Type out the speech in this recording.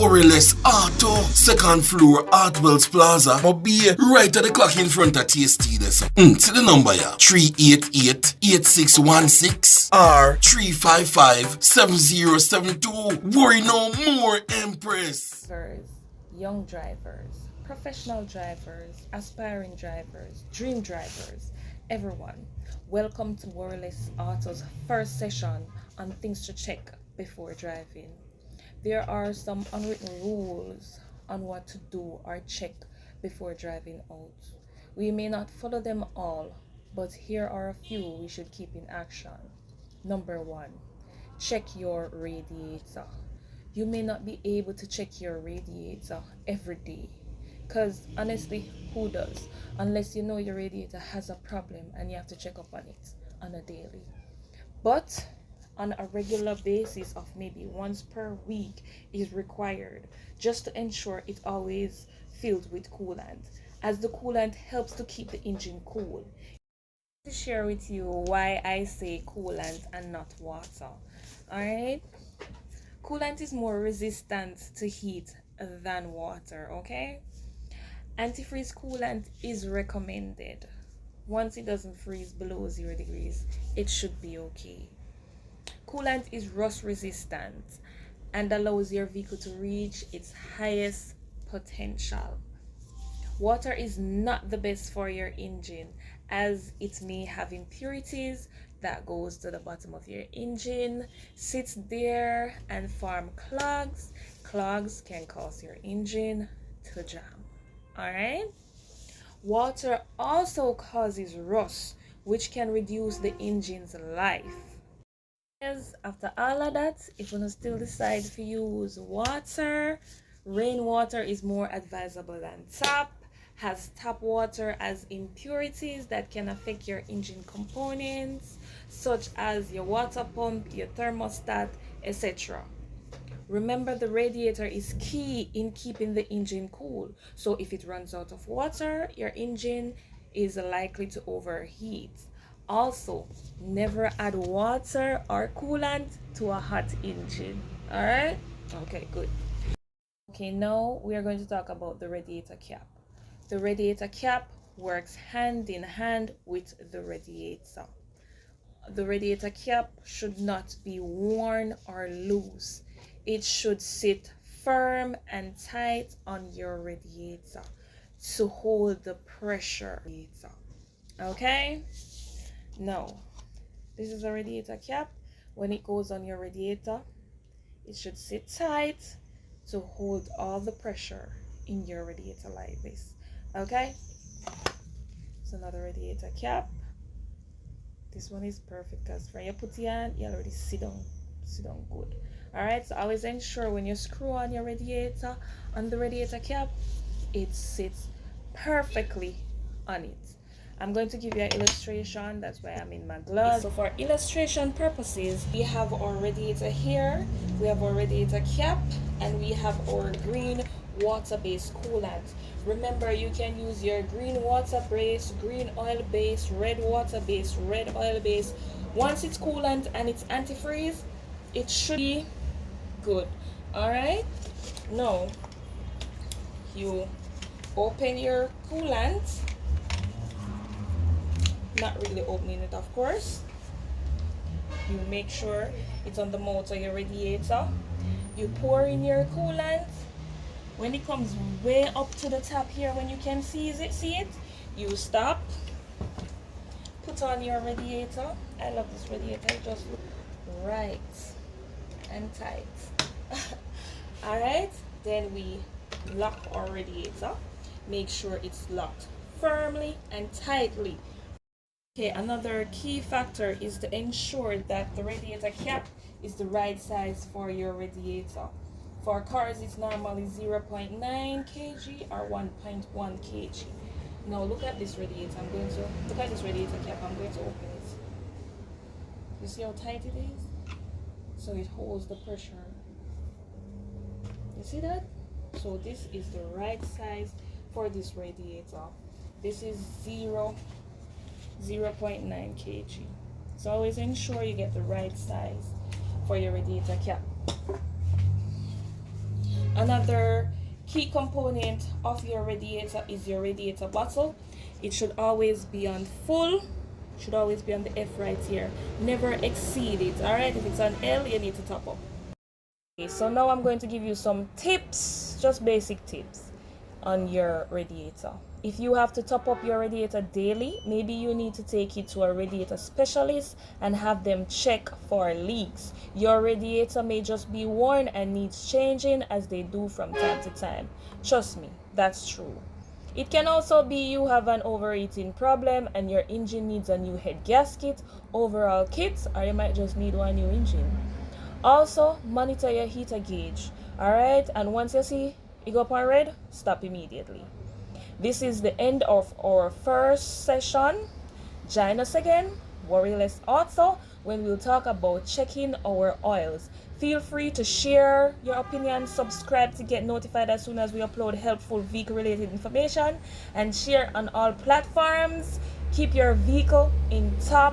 Worryless Auto, second floor, Artwells Plaza. But be right at the clock in front of TST this. See the number here, 388-8616 or 355-7072. Worry no more, Empress. Young drivers, professional drivers, aspiring drivers, dream drivers, everyone. Welcome to Worryless Auto's first session on things to check before driving. There are some unwritten rules on what to do or check before driving out. We may not follow them all, but here are a few we should keep in action. Number 1, check your radiator. You may not be able to check your radiator every day, because honestly, who does? Unless you know your radiator has a problem and you have to check up on it on a daily. But on a regular basis of maybe once per week is required, just to ensure it always filled with coolant, as the coolant helps to keep the engine cool. To share with you why I say coolant and not water. Alright, coolant is more resistant to heat than water. Okay, antifreeze coolant is recommended. Once it doesn't freeze below 0 degrees, it should be okay. Coolant is rust resistant and allows your vehicle to reach its highest potential. Water is not the best for your engine, as it may have impurities that goes to the bottom of your engine, sits there and form clogs. Clogs can cause your engine to jam. Alright? Water also causes rust, which can reduce the engine's life. After all of that, if you still decide to use water, rainwater is more advisable than tap, has tap water as impurities that can affect your engine components, such as your water pump, your thermostat, etc. Remember, the radiator is key in keeping the engine cool, so if it runs out of water, your engine is likely to overheat. Also, never add water or coolant to a hot engine. Alright? Okay, good. Okay, now we are going to talk about the radiator cap. The radiator cap works hand in hand with the radiator. The radiator cap should not be worn or loose. It should sit firm and tight on your radiator to hold the pressure. Okay? Now, this is a radiator cap. When it goes on your radiator, it should sit tight to hold all the pressure in your radiator like this. Okay? It's another radiator cap. This one is perfect because when you put it on, you already sit down good. Alright, so always ensure when you screw on your radiator, on the radiator cap, it sits perfectly on it. I'm going to give you an illustration. That's why I'm in my gloves. So for illustration purposes, we have our radiator here, we have our radiator cap, and we have our green water-based coolant. Remember, you can use your green water-based, green oil-based, red water-based, red oil-based. Once it's coolant and it's antifreeze, it should be good. Alright, now you open your coolant, not really opening it, of course. You make sure it's on the mouth of your radiator. You pour in your coolant. When it comes way up to the top here, when you can see it, you stop, put on your radiator. I love this radiator, it just looks right and tight. Alright, then we lock our radiator. Make sure it's locked firmly and tightly. Okay, another key factor is to ensure that the radiator cap is the right size for your radiator. For cars, it's normally 0.9 kg or 1.1 kg. Now look at this radiator. Look at this radiator cap. I'm going to open it. You see how tight it is? So it holds the pressure. You see that? So this is the right size for this radiator. This is 0.9 kg. So always ensure you get the right size for your radiator cap. Another key component of your radiator is your radiator bottle. It should always be on full, should always be on the F right here. Never exceed it, all right? If it's on L, you need to top up. Okay, so now I'm going to give you some tips, just basic tips on your radiator. If you have to top up your radiator daily, maybe you need to take it to a radiator specialist and have them check for leaks. Your radiator may just be worn and needs changing, as they do from time to time. Trust me, that's true. It can also be you have an overheating problem and your engine needs a new head gasket, overall kit, or you might just need one new engine. Also, monitor your heater gauge, alright? And once you see it go up on red, stop immediately. This is the end of our first session. Join us again, Worryless Auto, when we'll talk about checking our oils. Feel free to share your opinion, subscribe to get notified as soon as we upload helpful vehicle related information, and share on all platforms. Keep your vehicle in top